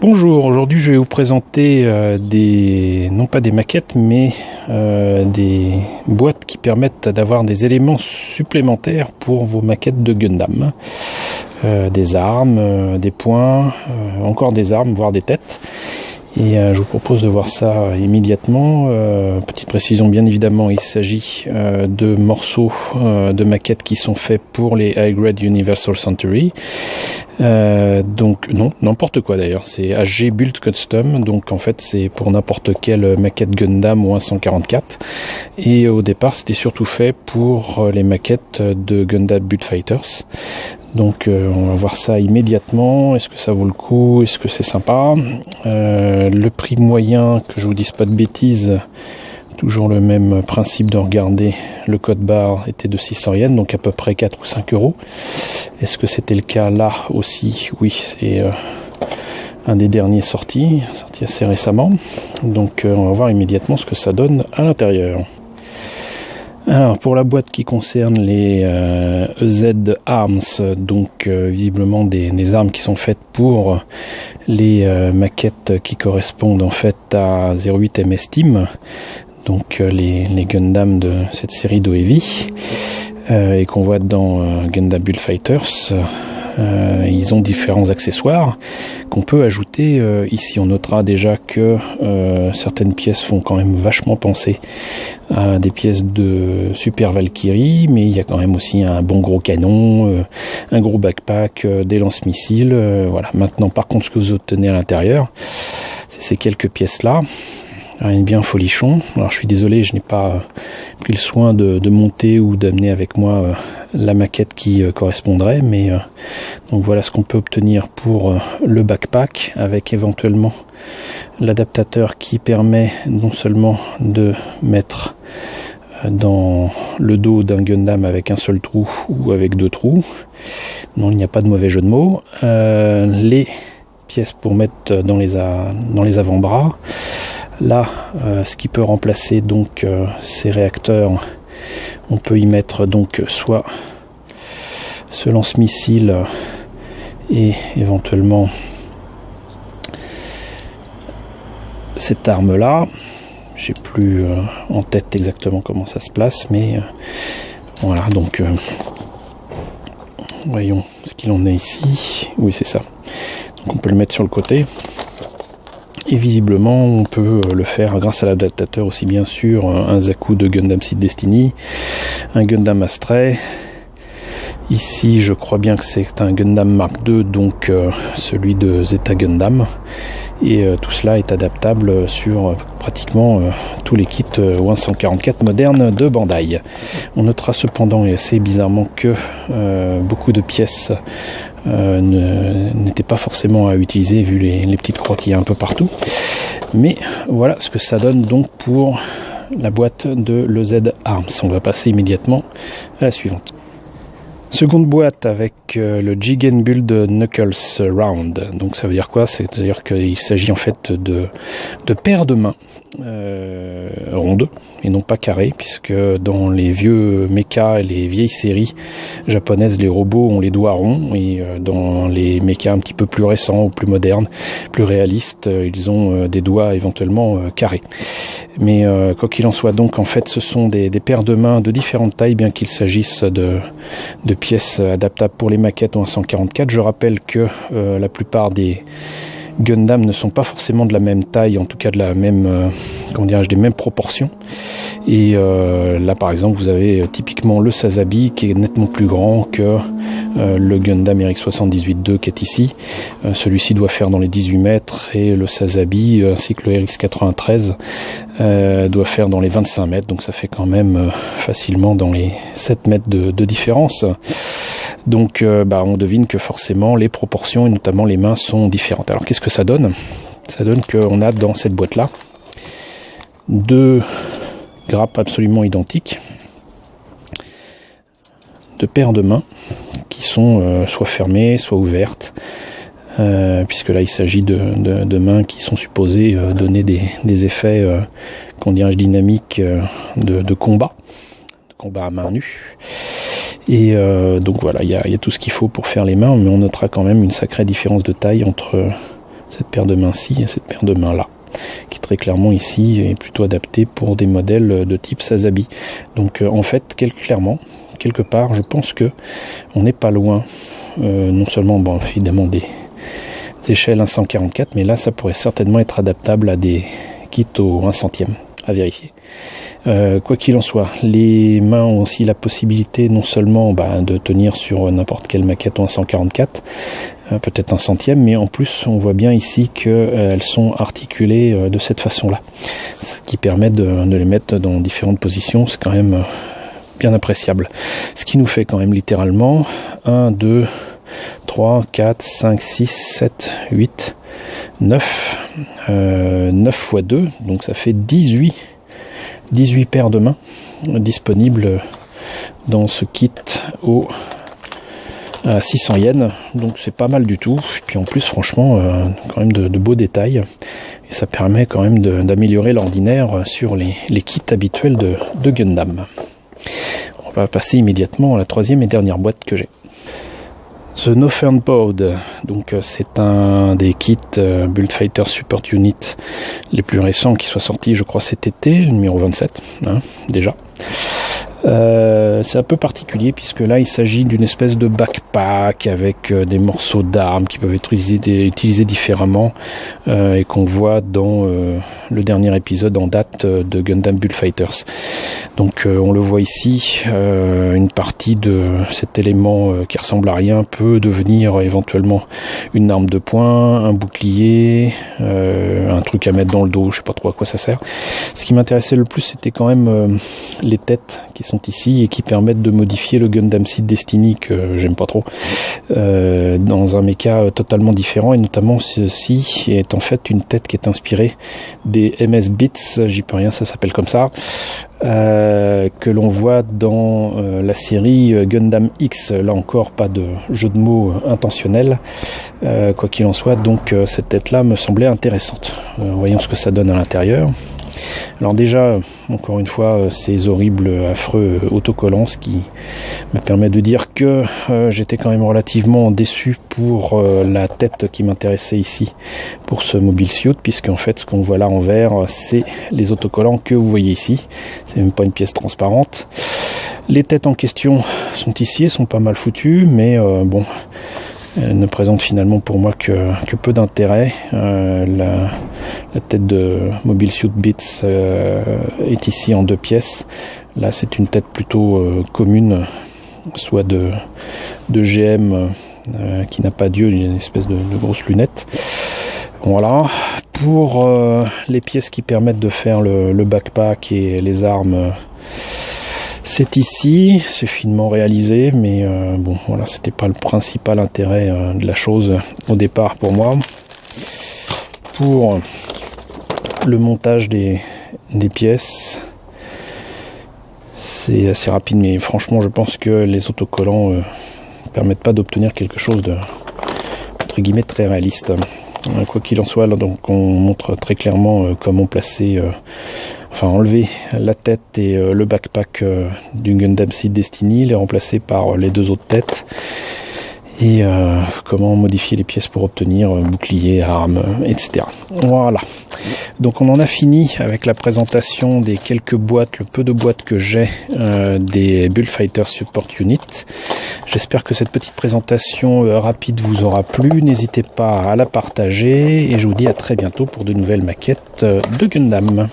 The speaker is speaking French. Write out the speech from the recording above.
Bonjour, aujourd'hui je vais vous présenter non pas des maquettes, mais des boîtes qui permettent d'avoir des éléments supplémentaires pour vos maquettes de Gundam. Des armes, des poings, encore des armes, voire des têtes. Et je vous propose de voir ça immédiatement. Petite précision, bien évidemment, il s'agit de morceaux de maquettes qui sont faits pour les High Grade Universal Century. Donc non, n'importe quoi d'ailleurs, c'est HG Build Custom, donc en fait c'est pour n'importe quelle maquette Gundam ou 144. Et au départ c'était surtout fait pour les maquettes de Gundam Build Fighters. Donc on va voir ça immédiatement. Est-ce que ça vaut le coup? Est-ce que c'est sympa? Le prix moyen, que je vous dise pas de bêtises, toujours le même principe de regarder le code barre, était de 600 yens, donc à peu près 4 ou 5 euros. Est-ce que c'était le cas là aussi? Oui, c'est un des derniers sorti assez récemment. Donc on va voir immédiatement ce que ça donne à l'intérieur. Alors pour la boîte qui concerne les EZ Arms, donc visiblement des armes qui sont faites pour les maquettes qui correspondent en fait à 08 MS Team, donc les Gundam de cette série d'OEV, et qu'on voit dans Gundam Build Fighters. Ils ont différents accessoires qu'on peut ajouter ici. On notera déjà que certaines pièces font quand même vachement penser à des pièces de Super Valkyrie, mais il y a quand même aussi un bon gros canon, un gros backpack, des lance-missiles. Voilà. Maintenant, par contre, ce que vous obtenez à l'intérieur, c'est ces quelques pièces-là. Rien de bien folichon. Alors je suis désolé, je n'ai pas pris le soin de monter ou d'amener avec moi la maquette qui correspondrait, mais donc voilà ce qu'on peut obtenir pour le backpack, avec éventuellement l'adaptateur qui permet non seulement de mettre dans le dos d'un Gundam avec un seul trou ou avec deux trous. Non, il n'y a pas de mauvais jeu de mots. Les pièces pour mettre dans les avant-bras. Là, ce qui peut remplacer donc ces réacteurs, on peut y mettre donc soit ce lance-missile et éventuellement cette arme-là. J'ai plus en tête exactement comment ça se place, mais voilà, donc voyons ce qu'il en est ici. Oui, c'est ça. Donc on peut le mettre sur le côté. Et visiblement, on peut le faire grâce à l'adaptateur aussi bien sur un Zaku de Gundam Seed Destiny, un Gundam Astray. Ici, je crois bien que c'est un Gundam Mark II, donc celui de Zeta Gundam. Et tout cela est adaptable sur pratiquement tous les kits 144 modernes de Bandai. On notera cependant, et assez bizarrement, que beaucoup de pièces n'étaient pas forcément à utiliser vu les petites croix qu'il y a un peu partout. Mais voilà ce que ça donne donc pour la boîte de l'EZ Arms. On va passer immédiatement à la suivante. Seconde boîte avec le Jigen Build Knuckles Round. Donc ça veut dire quoi? C'est-à-dire qu'il s'agit en fait de paires de mains rondes et non pas carrées, puisque dans les vieux mechas et les vieilles séries japonaises, les robots ont les doigts ronds, et dans les mechas un petit peu plus récents ou plus modernes, plus réalistes, ils ont des doigts éventuellement carrés. Mais quoi qu'il en soit, donc en fait ce sont des paires de mains de différentes tailles, bien qu'il s'agisse de pièces adaptables pour les maquettes en 144. Je rappelle que la plupart des Gundam ne sont pas forcément de la même taille, en tout cas de la même, des mêmes proportions. Et là par exemple vous avez typiquement le Sazabi qui est nettement plus grand que le Gundam RX-78-2 qui est ici. Celui-ci doit faire dans les 18 mètres et le Sazabi ainsi que le RX-93 doit faire dans les 25 mètres, donc ça fait quand même facilement dans les 7 mètres de différence. Donc on devine que forcément les proportions et notamment les mains sont différentes. Alors qu'est-ce que ça donne? Ça donne qu'on a dans cette boîte là deux grappes absolument identiques, deux paires de mains qui sont soit fermées soit ouvertes, puisque là il s'agit de mains qui sont supposées donner des effets dynamiques de combat à main nue. Et donc voilà, il y a tout ce qu'il faut pour faire les mains, mais on notera quand même une sacrée différence de taille entre cette paire de mains-ci et cette paire de mains-là, qui très clairement ici est plutôt adaptée pour des modèles de type Sazabi. Donc en fait, clairement, quelque part, je pense que on n'est pas loin, non seulement bon, évidemment des échelles 1/144, mais là ça pourrait certainement être adaptable à des kits au 1/100e, à vérifier. Quoi qu'il en soit, les mains ont aussi la possibilité non seulement de tenir sur n'importe quelle maquette au 1/144, peut-être 1/100e, mais en plus on voit bien ici qu'elles sont articulées de cette façon-là, ce qui permet de les mettre dans différentes positions. C'est quand même bien appréciable. Ce qui nous fait quand même littéralement 1, 2, 3, 4, 5, 6, 7, 8, 9, 9 x 2, donc ça fait 18 paires de mains disponibles dans ce kit à 600 yens, donc c'est pas mal du tout. Et puis en plus franchement quand même de beaux détails, et ça permet quand même d'améliorer l'ordinaire sur les kits habituels de Gundam. On va passer immédiatement à la troisième et dernière boîte que j'ai. The Northern Pod, donc c'est un des kits Build-Fighter Support Unit les plus récents qui soit sorti, je crois cet été, numéro 27, déjà. C'est un peu particulier puisque là il s'agit d'une espèce de backpack avec des morceaux d'armes qui peuvent être utilisés différemment et qu'on voit dans le dernier épisode en date de Gundam Build-Fighters. Donc on le voit ici, une partie de cet élément qui ressemble à rien peut devenir éventuellement une arme de poing, un bouclier, un truc à mettre dans le dos, je sais pas trop à quoi ça sert. Ce qui m'intéressait le plus c'était quand même les têtes qui sont ici et qui permettent de modifier le Gundam Seed Destiny que j'aime pas trop dans un mecha totalement différent, et notamment ceci est en fait une tête qui est inspirée des MS Bits, j'y peux rien, ça s'appelle comme ça, que l'on voit dans la série Gundam X. Là encore pas de jeu de mots intentionnel, quoi qu'il en soit, donc cette tête là me semblait intéressante. Voyons ce que ça donne à l'intérieur. Alors déjà, encore une fois, ces horribles, affreux autocollants, ce qui me permet de dire que j'étais quand même relativement déçu pour la tête qui m'intéressait ici pour ce Mobile Suit, puisque en fait ce qu'on voit là en vert, c'est les autocollants que vous voyez ici. C'est même pas une pièce transparente. Les têtes en question sont ici, elles sont pas mal foutues, mais bon, elles ne présentent finalement pour moi que peu d'intérêt. La tête de Mobile Suit Bits est ici en 2 pièces. Là c'est une tête plutôt commune, soit de GM qui n'a pas d'yeux, une espèce de grosse lunette. Voilà. Pour les pièces qui permettent de faire le backpack et les armes, c'est ici, c'est finement réalisé, mais bon, voilà, c'était pas le principal intérêt de la chose au départ pour moi. Pour le montage des pièces, c'est assez rapide, mais franchement, je pense que les autocollants permettent pas d'obtenir quelque chose de, entre guillemets, très réaliste. Quoi qu'il en soit, là, donc on montre très clairement comment placer, enlever la tête et le backpack du Gundam Seed Destiny, les remplacer par les 2 autres têtes, et comment modifier les pièces pour obtenir bouclier, armes, etc. Voilà. Donc on en a fini avec la présentation des quelques boîtes, le peu de boîtes que j'ai des Build-Fighter Support Unit. J'espère que cette petite présentation rapide vous aura plu. N'hésitez pas à la partager et je vous dis à très bientôt pour de nouvelles maquettes de Gundam.